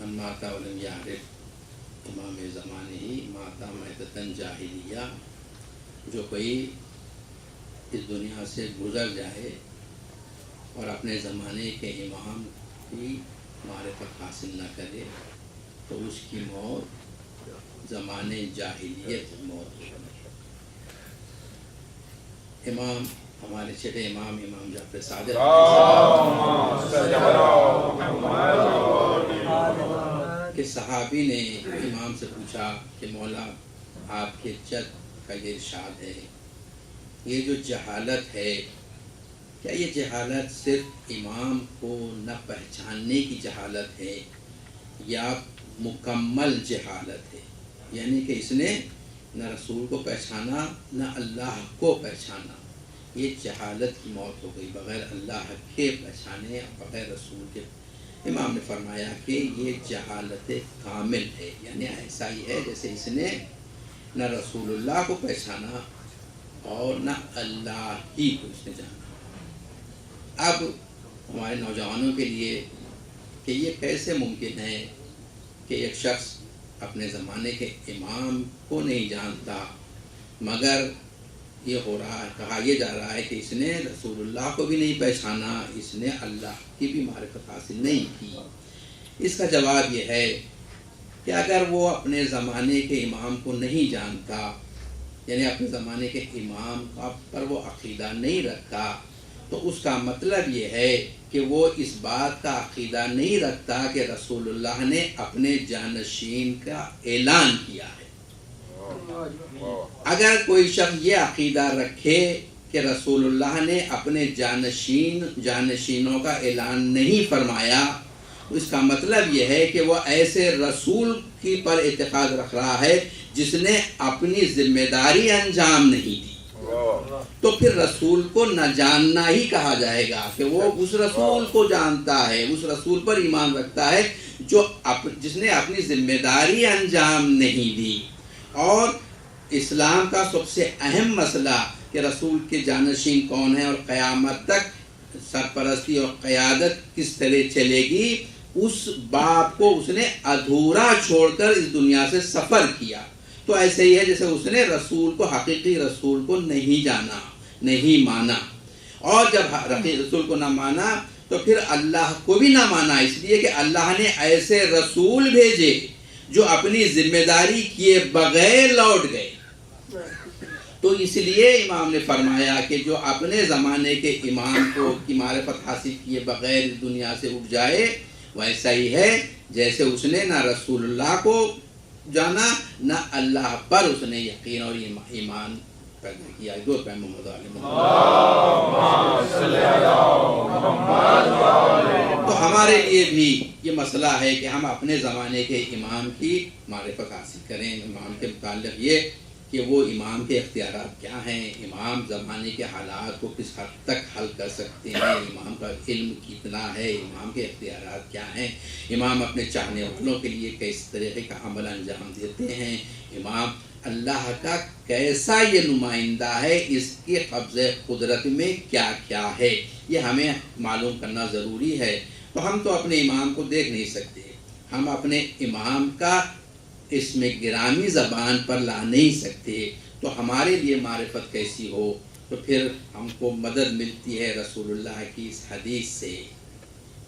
من ماتا ولم یعرف امام زمانے ہی ماتا میتتن جاہلیہ، جو کوئی اس دنیا سے گزر جائے اور اپنے زمانے کے امام کی معرفت حاصل نہ کرے تو اس کی موت زمانے جاہلیت موت ہے۔ امام ہمارے چھٹے امام جعفر صادق کہ صحابی نے امام سے پوچھا کہ مولا آپ کے جد کا یہ ارشاد ہے، یہ جو جہالت ہے، کیا یہ جہالت صرف امام کو نہ پہچاننے کی جہالت ہے یا مکمل جہالت ہے؟ یعنی کہ اس نے نہ رسول کو پہچانا نہ اللہ کو پہچانا، یہ جہالت کی موت ہو گئی، بغیر اللہ کے پہچانے بغیر رسول کے۔ امام نے فرمایا کہ یہ جہالت کامل ہے، یعنی ایسا ہی ہے جیسے اس نے نہ رسول اللہ کو پہچانا اور نہ اللہ ہی کو اس نے جانا۔ اب ہمارے نوجوانوں کے لیے کہ یہ کیسے ممکن ہے کہ ایک شخص اپنے زمانے کے امام کو نہیں جانتا، مگر یہ ہو رہا ہے، کہا یہ جا رہا ہے کہ اس نے رسول اللہ کو بھی نہیں پہچانا، اس نے اللہ کی بھی معرفت حاصل نہیں کی۔ اس کا جواب یہ ہے کہ اگر وہ اپنے زمانے کے امام کو نہیں جانتا، یعنی اپنے زمانے کے امام پر وہ عقیدہ نہیں رکھتا، تو اس کا مطلب یہ ہے کہ وہ اس بات کا عقیدہ نہیں رکھتا کہ رسول اللہ نے اپنے جانشین کا اعلان کیا ہے۔ اگر کوئی شخص یہ عقیدہ رکھے کہ رسول اللہ نے اپنے جانشینوں کا اعلان نہیں فرمایا، اس کا مطلب یہ ہے کہ وہ ایسے رسول کی پر اعتقاد رکھ رہا ہے جس نے اپنی ذمہ داری انجام نہیں دی، تو پھر رسول کو نہ جاننا ہی کہا جائے گا کہ وہ اس رسول کو جانتا ہے، اس رسول پر ایمان رکھتا ہے جس نے اپنی ذمہ داری انجام نہیں دی۔ اور اسلام کا سب سے اہم مسئلہ کہ رسول کے جانشین کون ہیں اور قیامت تک سرپرستی اور قیادت کس طرح چلے گی، اس باب کو اس نے ادھورا چھوڑ کر اس دنیا سے سفر کیا۔ تو ایسے ہی ہے جیسے اس نے رسول کو، حقیقی رسول کو نہیں جانا، نہیں مانا، اور جب رسول کو نہ مانا تو پھر اللہ کو بھی نہ مانا، اس لیے کہ اللہ نے ایسے رسول بھیجے جو اپنی ذمہ داری کیے بغیر لوٹ گئے۔ تو اس لیے امام نے فرمایا کہ جو اپنے زمانے کے امام کو کی معرفت حاصل کیے بغیر اس دنیا سے اٹھ جائے، ویسا ہی ہے جیسے اس نے نہ رسول اللہ کو جانا نہ اللہ پر اس نے یقین اور ایمان پیدا کیا۔ دو پہ محمد علیہ تو ہمارے لیے بھی یہ مسئلہ ہے کہ ہم اپنے زمانے کے امام کی معرفت حاصل کریں، امام کے متعلق یہ کہ وہ امام کے اختیارات کیا ہیں، امام زمانے کے حالات کو کس حد تک حل کر سکتے ہیں، امام کا علم کتنا ہے، امام کے اختیارات کیا ہیں، امام اپنے چاہنے والوں کے لیے کس طریقے کا عمل انجام دیتے ہیں، امام اللہ کا کیسا یہ نمائندہ ہے، اس کے قبضہ قدرت میں کیا کیا ہے، یہ ہمیں معلوم کرنا ضروری ہے۔ تو ہم تو اپنے امام کو دیکھ نہیں سکتے، ہم اپنے امام کا اس میں گرامی زبان پر لا نہیں سکتے، تو ہمارے لیے معرفت کیسی ہو؟ تو پھر ہم کو مدد ملتی ہے رسول اللہ کی اس حدیث سے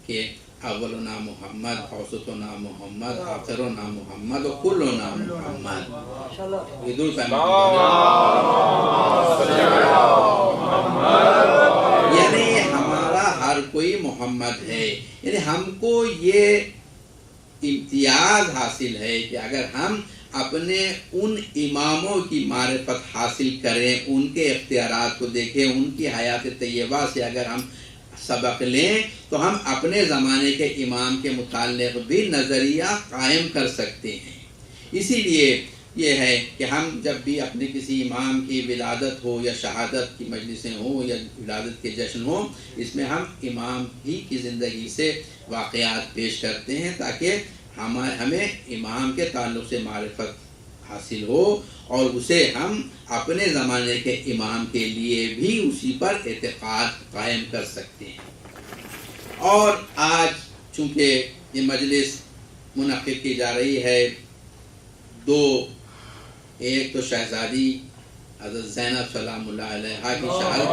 کہ اولنا محمد، اوسطنا محمد، آخرنا محمد و کلنا محمد۔ یعنی ہمارا ہر کوئی محمد ہے، یعنی ہم کو یہ امتیاز حاصل ہے کہ اگر ہم اپنے ان اماموں کی معرفت حاصل کریں، ان کے اختیارات کو دیکھیں، ان کی حیات طیبہ سے اگر ہم سبق لیں تو ہم اپنے زمانے کے امام کے متعلق بھی نظریہ قائم کر سکتے ہیں۔ اسی لیے یہ ہے کہ ہم جب بھی اپنے کسی امام کی ولادت ہو یا شہادت کی مجلسیں ہوں یا ولادت کے جشن ہوں، اس میں ہم امام ہی کی زندگی سے واقعات پیش کرتے ہیں تاکہ ہمیں امام کے تعلق سے معرفت حاصل ہو اور اسے ہم اپنے زمانے کے امام کے لیے بھی اسی پر اعتقاد قائم کر سکتے ہیں۔ اور آج چونکہ یہ مجلس منعقد کی جا رہی ہے دو، ایک تو شہزادی حضرت زینب سلام اللہ علیہا کی شہادت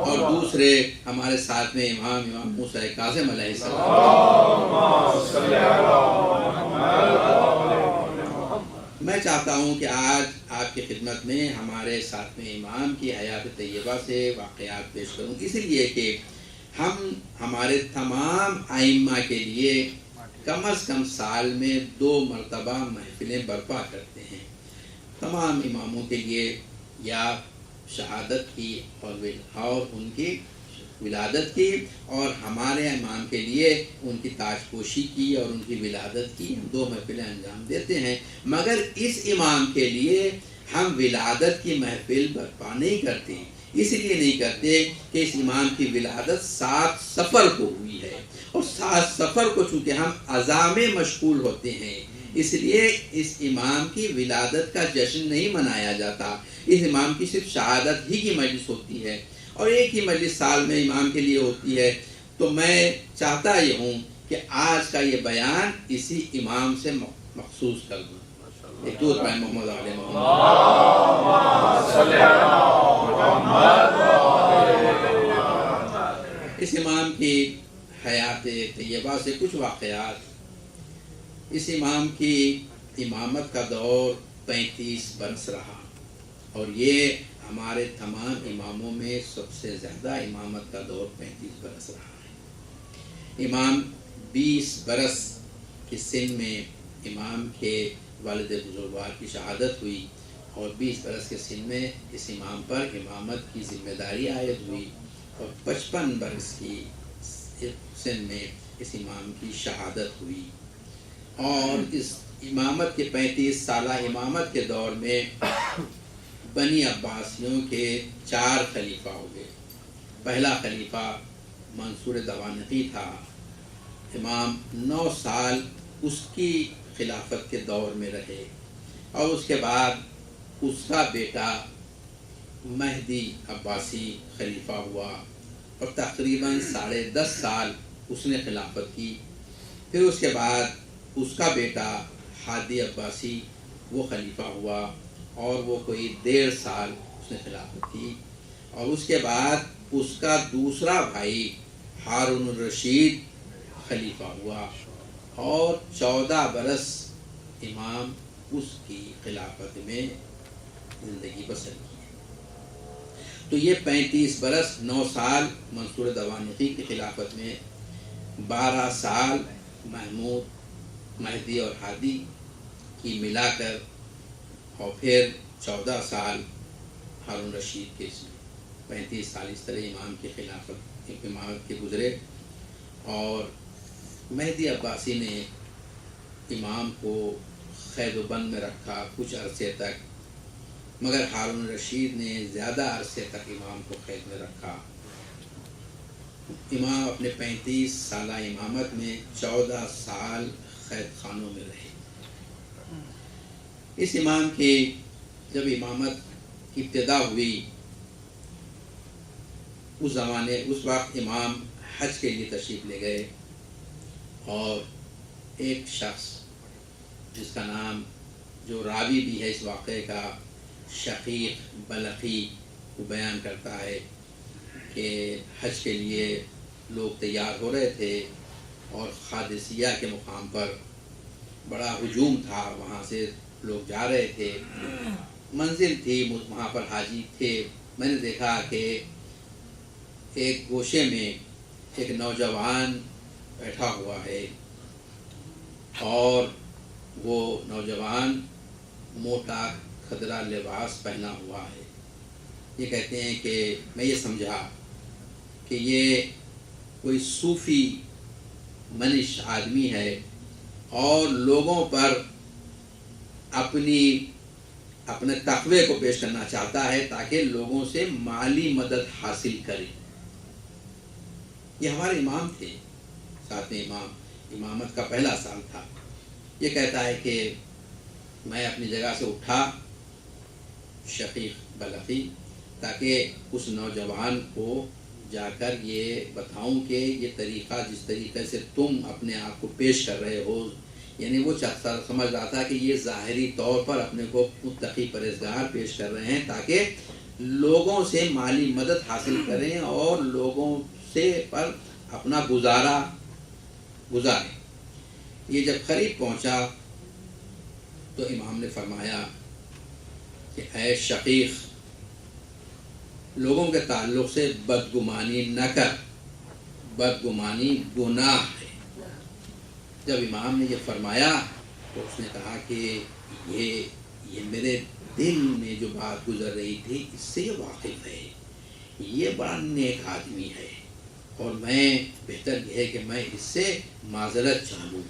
اور دوسرے ہمارے ساتھ میں امام موسیٰ کاظم علیہ السلام۔ میں چاہتا ہوں کہ آج آپ کی خدمت میں ہمارے ساتھ میں امام کی حیات طیبہ سے واقعات پیش کروں، اس لیے کہ ہم ہمارے تمام ائمہ کے لیے کم از کم سال میں 2 مرتبہ محفلیں برپا کرتے ہیں، تمام اماموں کے لیے یا شہادت کی اور ان کی ولادت کی، اور ہمارے امام کے لیے ان کی تاج پوشی کی اور ان کی ولادت کی ہم 2 محفلیں انجام دیتے ہیں۔ مگر اس امام کے لیے ہم ولادت کی محفل برپا نہیں کرتے، اس لیے نہیں کرتے کہ اس امام کی ولادت 7 صفر کو ہوئی ہے، اور 7 صفر کو چونکہ ہم عزا میں مشغول ہوتے ہیں، اس لیے اس امام کی ولادت کا جشن نہیں منایا جاتا۔ اس امام کی صرف شہادت ہی کی مجلس ہوتی ہے، اور ایک ہی مجلس سال میں امام کے لیے ہوتی ہے۔ تو میں چاہتا یہ ہوں کہ آج کا یہ بیان اسی امام سے مخصوص کر دوں۔ ایک دور پائے محمد علیہ اس امام کی حیات طیبہ سے کچھ واقعات۔ اس امام کی امامت کا دور 35 برس رہا، اور یہ ہمارے تمام اماموں میں سب سے زیادہ امامت کا دور 35 برس رہا ہے۔ امام 20 برس کی سن میں امام کے والد بزرگوار کی شہادت ہوئی، اور 20 برس کے سن میں اس امام پر امامت کی ذمہ داری عائد ہوئی، اور 55 برس کی سن میں اس امام کی شہادت ہوئی۔ اور اس امامت کے 35 سالہ امامت کے دور میں بنی عباسیوں کے 4 خلیفہ ہوئے۔ پہلا خلیفہ منصور دوانقی تھا، امام 9 سال اس کی خلافت کے دور میں رہے، اور اس کے بعد اس کا بیٹا مہدی عباسی خلیفہ ہوا، اور تقریباً 10.5 سال اس نے خلافت کی۔ پھر اس کے بعد اس کا بیٹا ہادی عباسی وہ خلیفہ ہوا، اور وہ کوئی 1.5 سال اس نے خلافت کی، اور اس کے بعد اس کا دوسرا بھائی ہارون الرشید خلیفہ ہوا، اور 14 برس امام اس کی خلافت میں زندگی بسر کی۔ تو یہ 35 برس 9 سال منصور دوانقی کی خلافت میں، 12 سال محمود مہدی اور ہادی کی ملا کر، اور پھر 14 سال ہارون رشید کے، 35 سال اس طرح امام کی خلافت امامت کے گزرے۔ اور مہدی عباسی نے امام کو قید و بند میں رکھا کچھ عرصے تک، مگر ہارون رشید نے زیادہ عرصے تک امام کو قید میں رکھا۔ امام اپنے 35 سالہ امامت میں 14 سال قید خانوں میں رہے۔ اس امام کی جب امامت کی ابتدا ہوئی، اس وقت امام حج کے لیے تشریف لے گئے، اور ایک شخص جس کا نام، جو راوی بھی ہے اس واقعے کا، شقیق بلخی، وہ بیان کرتا ہے کہ حج کے لیے لوگ تیار ہو رہے تھے، اور قادسیہ کے مقام پر بڑا ہجوم تھا، وہاں سے لوگ جا رہے تھے، منزل تھی، وہاں پر حاجی تھے۔ میں نے دیکھا کہ ایک گوشے میں ایک نوجوان بیٹھا ہوا ہے، اور وہ نوجوان موٹا کھدرا لباس پہنا ہوا ہے۔ یہ کہتے ہیں کہ میں یہ سمجھا کہ یہ کوئی صوفی منش آدمی ہے، اور لوگوں پر اپنے تقوی کو پیش کرنا چاہتا ہے تاکہ لوگوں سے مالی مدد حاصل کرے۔ یہ ہمارے امام تھے، ساتویں امام، امامت کا پہلا سال تھا۔ یہ کہتا ہے کہ میں اپنی جگہ سے اٹھا، شقیق بلخی، تاکہ اس نوجوان کو جا کر یہ بتاؤں کہ یہ طریقہ جس طریقے سے تم اپنے آپ کو پیش کر رہے ہو، یعنی وہ سمجھ رہا تھا کہ یہ ظاہری طور پر اپنے کو متقی پرہیزگار پیش کر رہے ہیں تاکہ لوگوں سے مالی مدد حاصل کریں اور لوگوں سے پر اپنا گزاریں۔ یہ جب قریب پہنچا تو امام نے فرمایا کہ اے شقیق، لوگوں کے تعلق سے بدگمانی نہ کر، بدگمانی گناہ ہے۔ جب امام نے یہ فرمایا تو اس نے کہا کہ یہ میرے دل میں جو بات گزر رہی تھی اس سے یہ واقف ہے، یہ بڑا نیک آدمی ہے، اور میں بہتر یہ ہے کہ میں اس سے معذرت چاہوں،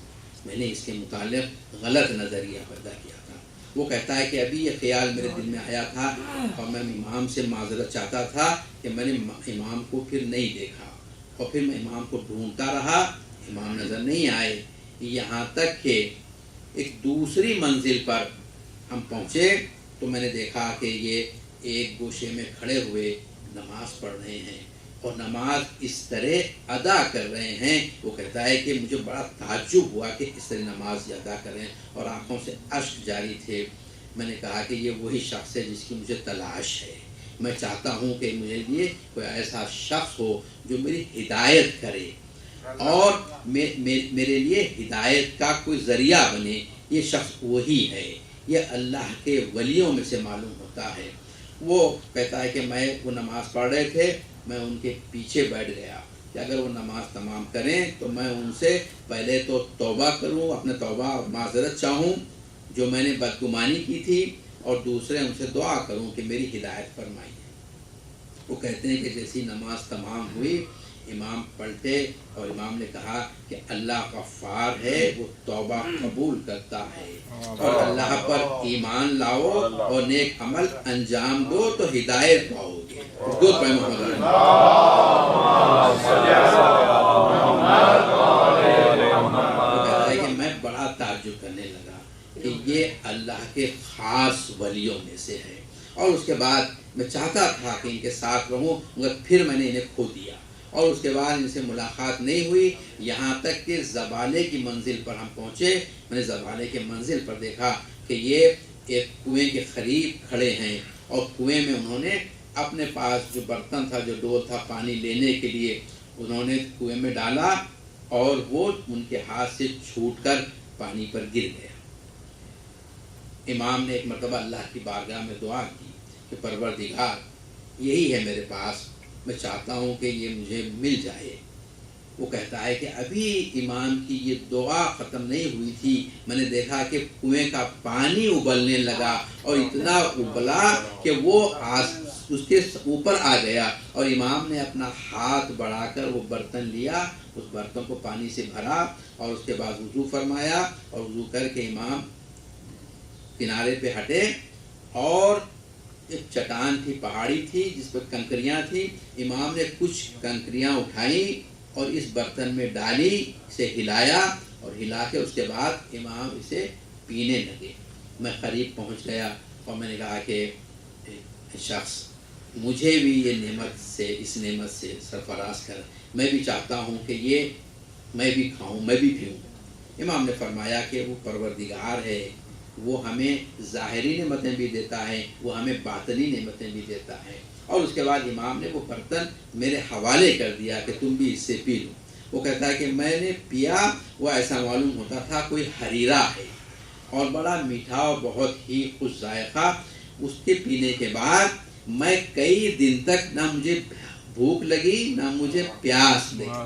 میں نے اس کے متعلق غلط نظریہ پیدا کیا تھا۔ وہ کہتا ہے کہ ابھی یہ خیال میرے دل میں آیا تھا اور میں امام سے معذرت چاہتا تھا کہ میں نے امام کو پھر نہیں دیکھا، اور پھر میں امام کو ڈھونڈتا رہا، امام نظر نہیں آئے، یہاں تک کہ ایک دوسری منزل پر ہم پہنچے تو میں نے دیکھا کہ یہ ایک گوشے میں کھڑے ہوئے نماز پڑھ رہے ہیں اور نماز اس طرح ادا کر رہے ہیں۔ وہ کہتا ہے کہ مجھے بڑا تعجب ہوا کہ اس طرح نماز ادا کریں اور آنکھوں سے اشک جاری تھے۔ میں نے کہا کہ یہ وہی شخص ہے جس کی مجھے تلاش ہے، میں چاہتا ہوں کہ میرے لیے کوئی ایسا شخص ہو جو میری ہدایت کرے اور میرے لیے ہدایت کا کوئی ذریعہ بنے۔ یہ شخص وہی ہے، یہ اللہ کے ولیوں میں سے معلوم ہوتا ہے۔ وہ کہتا ہے کہ وہ نماز پڑھ رہے تھے، میں ان کے پیچھے بیٹھ گیا کہ اگر وہ نماز تمام کریں تو میں ان سے پہلے تو توبہ کروں، اپنے توبہ اور معذرت چاہوں جو میں نے بدگمانی کی تھی، اور دوسرے ان سے دعا کروں کہ میری ہدایت فرمائیے۔ وہ کہتے ہیں کہ جیسی نماز تمام ہوئی امام پلٹے اور امام نے کہا کہ اللہ غفار ہے، وہ توبہ قبول کرتا ہے، اور اللہ پر ایمان لاؤ اور نیک عمل انجام دو تو ہدایت پاؤ گے۔ وہ کہتا ہے کہ میں بڑا تعجب کرنے لگا کہ یہ اللہ کے خاص ولیوں میں سے ہے، اور اس کے بعد میں چاہتا تھا کہ ان کے ساتھ رہوں مگر پھر میں نے انہیں کھو دیا، اور اس کے بعد ان سے ملاقات نہیں ہوئی، یہاں تک کہ زبالے کی منزل پر ہم پہنچے۔ میں نے زبالے کے منزل پر دیکھا کہ یہ ایک کنویں کے قریب کھڑے ہیں، اور کنویں میں انہوں نے اپنے پاس جو برتن تھا، جو ڈول تھا پانی لینے کے لیے، انہوں نے کنویں میں ڈالا اور وہ ان کے ہاتھ سے چھوٹ کر پانی پر گر گیا۔ امام نے ایک مرتبہ اللہ کی بارگاہ میں دعا کی کہ پروردگار، یہی ہے میرے پاس، میں چاہتا ہوں کہ یہ مجھے مل جائے۔ وہ کہتا ہے کہ ابھی امام کی یہ دعا ختم نہیں ہوئی تھی، میں نے دیکھا کہ کنویں کا پانی ابلنے لگا، اور اتنا ابلا کہ وہ اس کے اوپر آ گیا، اور امام نے اپنا ہاتھ بڑھا کر وہ برتن لیا، اس برتن کو پانی سے بھرا، اور اس کے بعد وضو فرمایا، اور وضو کر کے امام کنارے پہ ہٹے، اور ایک چٹان تھی، پہاڑی تھی جس پر کنکریاں تھی، امام نے کچھ کنکریاں اٹھائیں اور اس برتن میں ڈالی، اسے ہلایا، اور ہلا کے اس کے بعد امام اسے پینے لگے۔ میں قریب پہنچ گیا اور میں نے کہا کہ شخص، مجھے بھی یہ نعمت سے، اس نعمت سے سرفراز کر، میں بھی چاہتا ہوں کہ یہ میں بھی کھاؤں، میں بھی پیوں۔ امام نے فرمایا کہ وہ پروردگار ہے، وہ ہمیں ظاہری نعمتیں بھی دیتا ہے، وہ ہمیں باطنی نعمتیں بھی دیتا ہے۔ اور اس کے بعد امام نے وہ برتن میرے حوالے کر دیا کہ تم بھی اس سے پی لو۔ وہ کہتا ہے کہ میں نے پیا، وہ ایسا معلوم ہوتا تھا کوئی حریرہ ہے، اور بڑا میٹھا اور بہت ہی خوش ذائقہ۔ اس کے پینے کے بعد میں کئی دن تک نہ مجھے بھوک لگی نہ مجھے پیاس لگی۔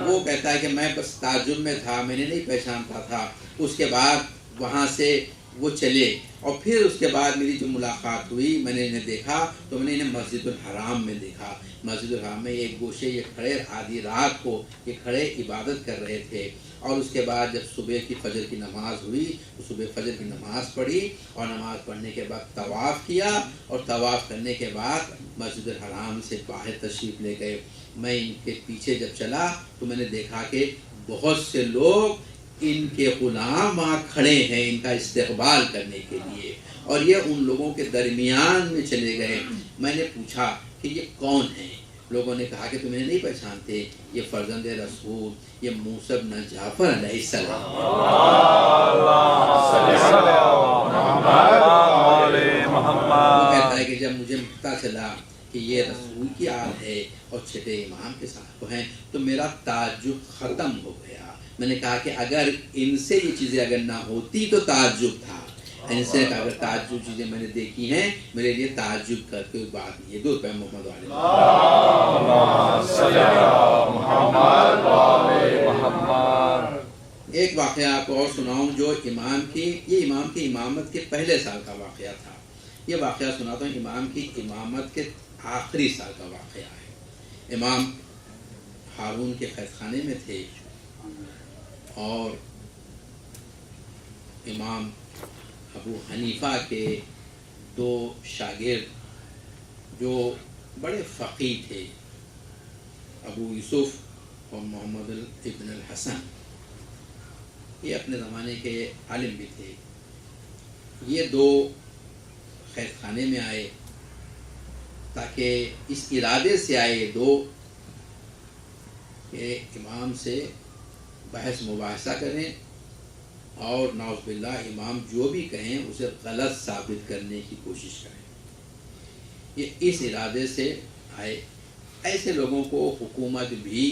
وہ کہتا ہے کہ میں بس تعجب میں تھا، میں نے نہیں پہچانتا تھا۔ اس کے بعد وہاں سے وہ چلے، اور پھر اس کے بعد میری جو ملاقات ہوئی، میں نے انہیں دیکھا تو میں نے انہیں مسجد الحرام میں دیکھا۔ مسجد الحرام میں ایک گوشے یہ کھڑے، آدھی رات کو یہ کھڑے عبادت کر رہے تھے، اور اس کے بعد جب صبح کی فجر کی نماز ہوئی تو صبح فجر کی نماز پڑھی، اور نماز پڑھنے کے بعد طواف کیا، اور طواف کرنے کے بعد مسجد الحرام سے باہر تشریف لے گئے۔ میں ان کے پیچھے جب چلا تو میں نے دیکھا کہ بہت سے لوگ ان کے غلام وہاں کھڑے ہیں ان کا استقبال کرنے کے لیے، اور یہ ان لوگوں کے درمیان میں چلے گئے۔ میں نے پوچھا کہ یہ کون ہیں؟ لوگوں نے کہا کہ تمہیں نہیں پہچانتے، یہ فرزند رسول، یہ موسیٰ بن جعفر علیہ السلام۔ وہ کہتا ہے کہ جب مجھے پتہ چلا کہ یہ رسول کی آل ہے اور چھٹے امام کے ساتھ ہیں تو میرا تعجب ختم ہو گیا۔ میں نے کہا کہ اگر ان سے یہ چیزیں اگر نہ ہوتی تو تعجب تھا، ان سے اگر تعجب چیزیں میں نے دیکھی ہیں میرے لیے تعجب کر کے بات نہیں ہے۔ دو پہ محمد علیہ ایک واقعہ آپ کو اور سناؤں جو امام کی امامت کے پہلے سال کا واقعہ تھا۔ یہ واقعہ سناتا ہوں امام کی امامت کے آخری سال کا واقعہ ہے۔ امام ہارون کے قید خانے میں تھے اور امام ابو حنیفہ کے دو شاگرد جو بڑے فقیہ تھے، ابو یوسف اور محمد ابن الحسن، یہ اپنے زمانے کے عالم بھی تھے، یہ دو قید خانے میں آئے تاکہ اس ارادے سے آئے دو کہ امام سے بحث مباحثہ کریں اور نعوذ باللہ امام جو بھی کہیں اسے غلط ثابت کرنے کی کوشش کریں۔ یہ اس ارادے سے آئے۔ ایسے لوگوں کو حکومت بھی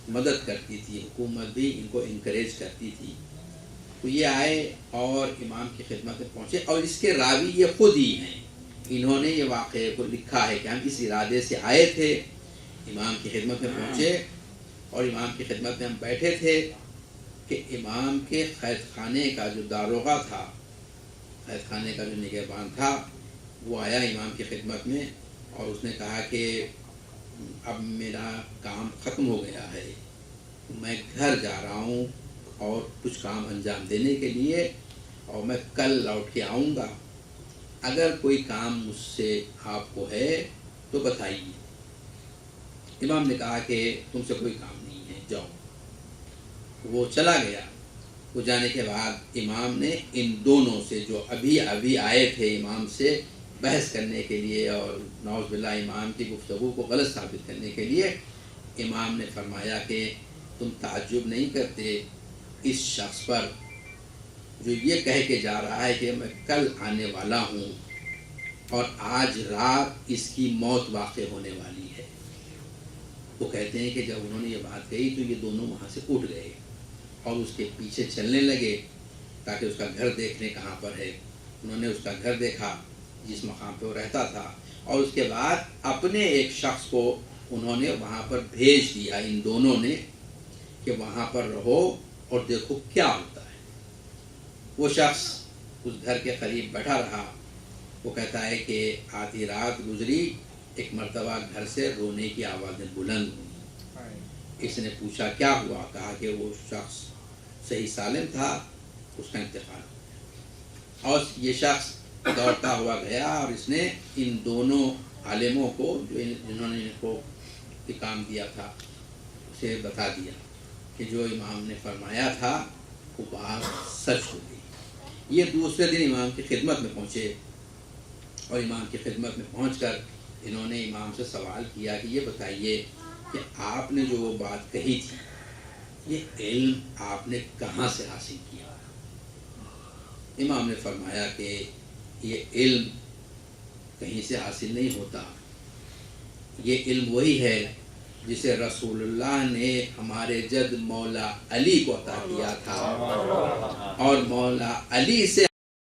مدد کرتی تھی، حکومت بھی ان کو انکریج کرتی تھی۔ تو یہ آئے اور امام کی خدمت میں پہنچے، اور اس کے راوی یہ خود ہی ہیں، انہوں نے یہ واقعے کو لکھا ہے کہ ہم اس ارادے سے آئے تھے، امام کی خدمت میں پہنچے اور امام کی خدمت میں ہم بیٹھے تھے کہ امام کے قید خانے کا جو داروغہ تھا، قید خانے کا جو نگہبان تھا، وہ آیا امام کی خدمت میں اور اس نے کہا کہ اب میرا کام ختم ہو گیا ہے، میں گھر جا رہا ہوں اور کچھ کام انجام دینے کے لیے، اور میں کل لوٹ کے آؤں گا، اگر کوئی کام مجھ سے آپ کو ہے تو بتائیے۔ امام نے کہا کہ تم سے کوئی کام نہیں ہے، جاؤ۔ وہ چلا گیا۔ وہ جانے کے بعد امام نے ان دونوں سے جو ابھی آئے تھے امام سے بحث کرنے کے لیے اور نعوذ باللہ امام کی گفتگو کو غلط ثابت کرنے کے لیے، امام نے فرمایا کہ تم تعجب نہیں کرتے اس شخص پر جو یہ کہہ کے جا رہا ہے کہ میں کل آنے والا ہوں اور آج رات اس کی موت واقع ہونے والی ہے۔ وہ کہتے ہیں کہ جب انہوں نے یہ بات کہی تو یہ دونوں وہاں سے اٹھ گئے اور اس کے پیچھے چلنے لگے تاکہ اس کا گھر دیکھنے کہاں پر ہے۔ انہوں نے اس کا گھر دیکھا جس مقام پہ وہ رہتا تھا، اور اس کے بعد اپنے ایک شخص کو انہوں نے وہاں پر بھیج دیا، ان دونوں نے، کہ وہاں پر رہو اور دیکھو کیا ہوتا ہے۔ وہ شخص اس گھر کے قریب بیٹھا رہا۔ وہ کہتا ہے کہ آدھی رات گزری، ایک مرتبہ گھر سے رونے کی آوازیں بلند ہوئی۔ اس نے پوچھا کیا ہوا؟ کہا کہ وہ شخص صحیح سالم تھا، اس کا انتقال ہو گیا۔ اور یہ شخص دوڑتا ہوا گیا اور اس نے ان دونوں عالموں کو جنہوں نے ان کو کام دیا تھا اسے بتا دیا کہ جو امام نے فرمایا تھا وہ بات سچ ہو گئی۔ یہ دوسرے دن امام کی خدمت میں پہنچے اور امام کی خدمت میں پہنچ کر انہوں نے امام سے سوال کیا کہ یہ بتائیے کہ آپ نے جو وہ بات کہی تھی، یہ علم آپ نے کہاں سے حاصل کیا؟ امام نے فرمایا کہ یہ علم کہیں سے حاصل نہیں ہوتا، یہ علم وہی ہے جسے رسول اللہ نے ہمارے جد مولا علی کو عطا کیا تھا، اور مولا علی سے